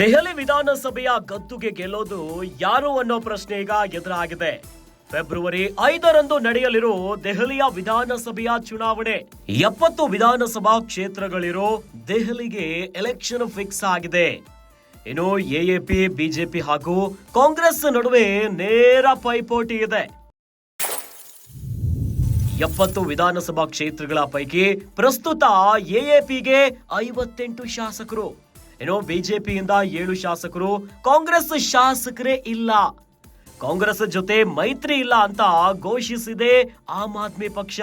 ದೆಹಲಿ ವಿಧಾನಸಭೆಯ ಗದ್ದುಗೆ ಗೆಲ್ಲೋದು ಯಾರು ಅನ್ನೋ ಪ್ರಶ್ನೆ ಈಗ ಎದುರಾಗಿದೆ. ಫೆಬ್ರವರಿ 5ರಂದು ನಡೆಯಲಿರೋ ದೆಹಲಿಯ ವಿಧಾನಸಭೆಯ ಚುನಾವಣೆ. 70 ವಿಧಾನಸಭಾ ಕ್ಷೇತ್ರಗಳಿರೋ ದೆಹಲಿಗೆ ಎಲೆಕ್ಷನ್ ಫಿಕ್ಸ್ ಆಗಿದೆ. ಇನ್ನು ಎಎಪಿ, ಬಿಜೆಪಿ ಹಾಗೂ ಕಾಂಗ್ರೆಸ್ ನಡುವೆ ನೇರ ಪೈಪೋಟಿ ಇದೆ. 70 ವಿಧಾನಸಭಾ ಕ್ಷೇತ್ರಗಳ ಪೈಕಿ ಪ್ರಸ್ತುತ ಎಎಪಿಗೆ 58 ಶಾಸಕರು, ಇನ್ನು ಬಿಜೆಪಿಯಿಂದ 7 ಶಾಸಕರು, ಕಾಂಗ್ರೆಸ್ ಶಾಸಕರೇ ಇಲ್ಲ. ಕಾಂಗ್ರೆಸ್ ಜೊತೆ ಮೈತ್ರಿ ಇಲ್ಲ ಅಂತ ಘೋಷಿಸಿದೆ ಆಮ್ ಆದ್ಮಿ ಪಕ್ಷ.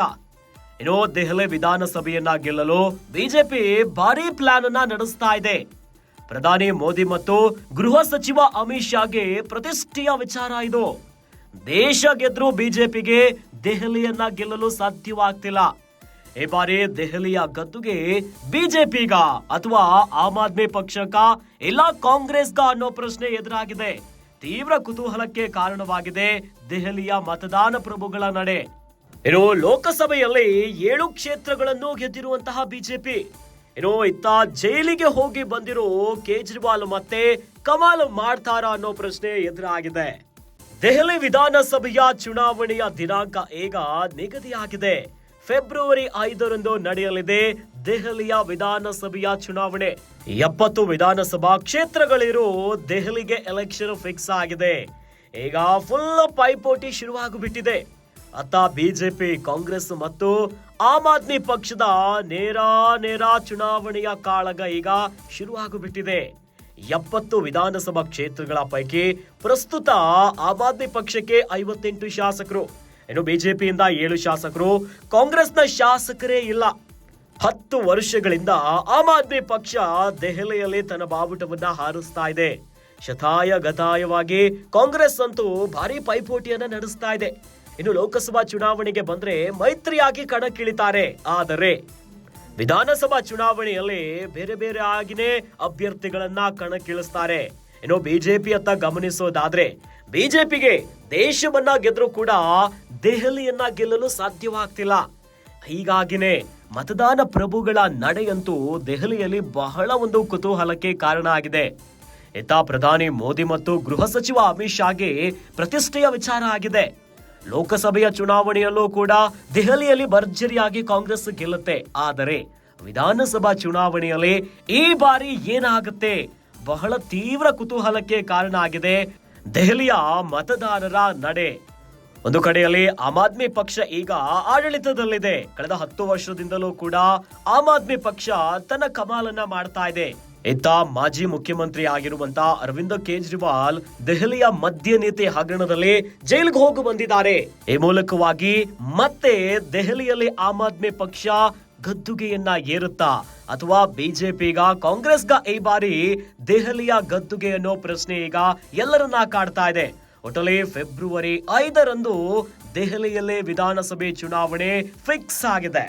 ಇನ್ನು ದೆಹಲಿ ವಿಧಾನಸಭೆಯನ್ನ ಗೆಲ್ಲಲು ಬಿಜೆಪಿ ಭಾರಿ ಪ್ಲಾನ್ ಅನ್ನ ನಡೆಸ್ತಾ ಇದೆ. ಪ್ರಧಾನಿ ಮೋದಿ ಮತ್ತು ಗೃಹ ಸಚಿವ ಅಮಿತ್ ಶಾಗೆ ಪ್ರತಿಷ್ಠೆಯ ವಿಚಾರ ಇದು. ದೇಶ ಗೆದ್ರು ಬಿಜೆಪಿಗೆ ದೆಹಲಿಯನ್ನ ಗೆಲ್ಲಲು ಸಾಧ್ಯವಾಗ್ತಿಲ್ಲ. ಈ ಬಾರಿ ದೆಹಲಿಯ ಗದ್ದುಗೆ ಬಿಜೆಪಿಗ ಅಥವಾ ಆಮ್ ಆದ್ಮಿ ಪಕ್ಷಕ್ಕ ಇಲ್ಲ ಕಾಂಗ್ರೆಸ್ಗ ಅನ್ನೋ ಪ್ರಶ್ನೆ ಎದುರಾಗಿದೆ. ತೀವ್ರ ಕುತೂಹಲಕ್ಕೆ ಕಾರಣವಾಗಿದೆ ದೆಹಲಿಯ ಮತದಾನ ಪ್ರಭುಗಳ ನಡೆ. ಇನ್ನು ಲೋಕಸಭೆಯಲ್ಲಿ 7 ಕ್ಷೇತ್ರಗಳನ್ನು ಗೆದ್ದಿರುವಂತಹ ಬಿಜೆಪಿ, ಇನ್ನು ಇತ್ತ ಜೈಲಿಗೆ ಹೋಗಿ ಬಂದಿರೋ ಕೇಜ್ರಿವಾಲ್ ಮತ್ತೆ ಕಮಾಲ್ ಮಾಡ್ತಾರಾ ಅನ್ನೋ ಪ್ರಶ್ನೆ ಎದುರಾಗಿದೆ. ದೆಹಲಿ ವಿಧಾನಸಭೆಯ ಚುನಾವಣೆಯ ದಿನಾಂಕ ಈಗ ನಿಗದಿಯಾಗಿದೆ. ಫೆಬ್ರವರಿ 5ರಂದು ನಡೆಯಲಿದೆ ದೆಹಲಿಯ ವಿಧಾನಸಭೆಯ ಚುನಾವಣೆ. 70 ವಿಧಾನಸಭಾ ಕ್ಷೇತ್ರಗಳಿರೋ ದೆಹಲಿಗೆ ಎಲೆಕ್ಷನ್ ಫಿಕ್ಸ್ ಆಗಿದೆ. ಈಗ ಫುಲ್ ಪೈಪೋಟಿ ಶುರುವಾಗುಬಿಟ್ಟಿದೆ. ಅತ್ತ ಬಿಜೆಪಿ, ಕಾಂಗ್ರೆಸ್ ಮತ್ತು ಆಮ್ ಆದ್ಮಿ ಪಕ್ಷದ ನೇರ ಚುನಾವಣೆಯ ಕಾಳಗ ಈಗ ಶುರುವಾಗುಬಿಟ್ಟಿದೆ. 70 ವಿಧಾನಸಭಾ ಕ್ಷೇತ್ರಗಳ ಪೈಕಿ ಪ್ರಸ್ತುತ ಆಮ್ ಆದ್ಮಿ ಪಕ್ಷಕ್ಕೆ 58 ಶಾಸಕರು, ಇನ್ನು ಬಿಜೆಪಿಯಿಂದ 7 ಶಾಸಕರು, ಕಾಂಗ್ರೆಸ್ನ ಶಾಸಕರೇ ಇಲ್ಲ. 10 ವರ್ಷಗಳಿಂದ ಆಮ್ ಆದ್ಮಿ ಪಕ್ಷ ದೆಹಲಿಯಲ್ಲಿ ತನ್ನ ಬಾವುಟವನ್ನ ಹಾರಿಸ್ತಾ ಇದೆ. ಶತಾಯ ಗತಾಯವಾಗಿ ಕಾಂಗ್ರೆಸ್ ಅಂತೂ ಭಾರಿ ಪೈಪೋಟಿಯನ್ನ ನಡೆಸ್ತಾ ಇದೆ. ಇನ್ನು ಲೋಕಸಭಾ ಚುನಾವಣೆಗೆ ಬಂದ್ರೆ ಮೈತ್ರಿಯಾಗಿ ಕಣಕ್ಕಿಳಿತಾರೆ. ಆದರೆ ವಿಧಾನಸಭಾ ಚುನಾವಣೆಯಲ್ಲಿ ಬೇರೆ ಆಗಿನೇ ಅಭ್ಯರ್ಥಿಗಳನ್ನ ಕಣಕ್ಕಿಳಿಸ್ತಾರೆ. ಇನ್ನು ಬಿಜೆಪಿ ಅಂತ ಗಮನಿಸೋದಾದ್ರೆ ಬಿಜೆಪಿಗೆ ದೇಶವನ್ನ ಗೆದ್ರೂ ಕೂಡ ದೆಹಲಿಯನ್ನ ಗೆಲ್ಲಲು ಸಾಧ್ಯವಾಗ್ತಿಲ್ಲ. ಹೀಗಾಗಿನೇ ಮತದಾನ ಪ್ರಭುಗಳ ನಡೆಯಂತೂ ದೆಹಲಿಯಲ್ಲಿ ಬಹಳ ಒಂದು ಕುತೂಹಲಕ್ಕೆ ಕಾರಣ ಆಗಿದೆ. ಇತ್ತ ಪ್ರಧಾನಿ ಮೋದಿ ಮತ್ತು ಗೃಹ ಸಚಿವ ಅಮಿತ್ ಶಾಗೆ ಪ್ರತಿಷ್ಠೆಯ ವಿಚಾರ ಆಗಿದೆ. ಲೋಕಸಭೆಯ ಚುನಾವಣೆಯಲ್ಲೂ ಕೂಡ ದೆಹಲಿಯಲ್ಲಿ ಭರ್ಜರಿಯಾಗಿ ಕಾಂಗ್ರೆಸ್ ಗೆಲ್ಲುತ್ತೆ. ಆದರೆ ವಿಧಾನಸಭಾ ಚುನಾವಣೆಯಲ್ಲಿ ಈ ಬಾರಿ ಏನಾಗುತ್ತೆ ಬಹಳ ತೀವ್ರ ಕುತೂಹಲಕ್ಕೆ ಕಾರಣ ಆಗಿದೆ ದೆಹಲಿಯ ಮತದಾರರ ನಡೆ. ಒಂದು ಕಡೆಯಲ್ಲಿ ಆಮ್ ಆದ್ಮಿ ಪಕ್ಷ ಈಗ ಆಡಳಿತದಲ್ಲಿದೆ. ಕಳೆದ 10 ವರ್ಷದಿಂದಲೂ ಕೂಡ ಆಮ್ ಆದ್ಮಿ ಪಕ್ಷ ತನ್ನ ಕಮಾಲನ್ನ ಮಾಡ್ತಾ ಇದೆ. ಇತ್ತ ಮಾಜಿ ಮುಖ್ಯಮಂತ್ರಿ ಆಗಿರುವಂತ ಅರವಿಂದ್ ಕೇಜ್ರಿವಾಲ್ ದೆಹಲಿಯ ಮದ್ಯ ನೀತಿ ಹಗರಣದಲ್ಲಿ ಜೈಲಿಗೆ ಹೋಗಿ ಬಂದಿದ್ದಾರೆ. ಈ ಮೂಲಕವಾಗಿ ಮತ್ತೆ ದೆಹಲಿಯಲ್ಲಿ ಆಮ್ ಆದ್ಮಿ ಪಕ್ಷ ಗದ್ದುಗೆಯನ್ನ ಏರುತ್ತಾ ಅಥವಾ ಬಿಜೆಪಿಗ, ಕಾಂಗ್ರೆಸ್ಗ ಈ ಬಾರಿ ದೆಹಲಿಯ ಗದ್ದುಗೆ ಅನ್ನೋ ಪ್ರಶ್ನೆ ಈಗ ಎಲ್ಲರನ್ನ ಕಾಡ್ತಾ ಇದೆ. ಒಟ್ಟಲ್ಲಿ ಫೆಬ್ರವರಿ 5ರಂದು ದೆಹಲಿಯಲ್ಲೇ ವಿಧಾನಸಭೆ ಚುನಾವಣೆ ಫಿಕ್ಸ್ ಆಗಿದೆ.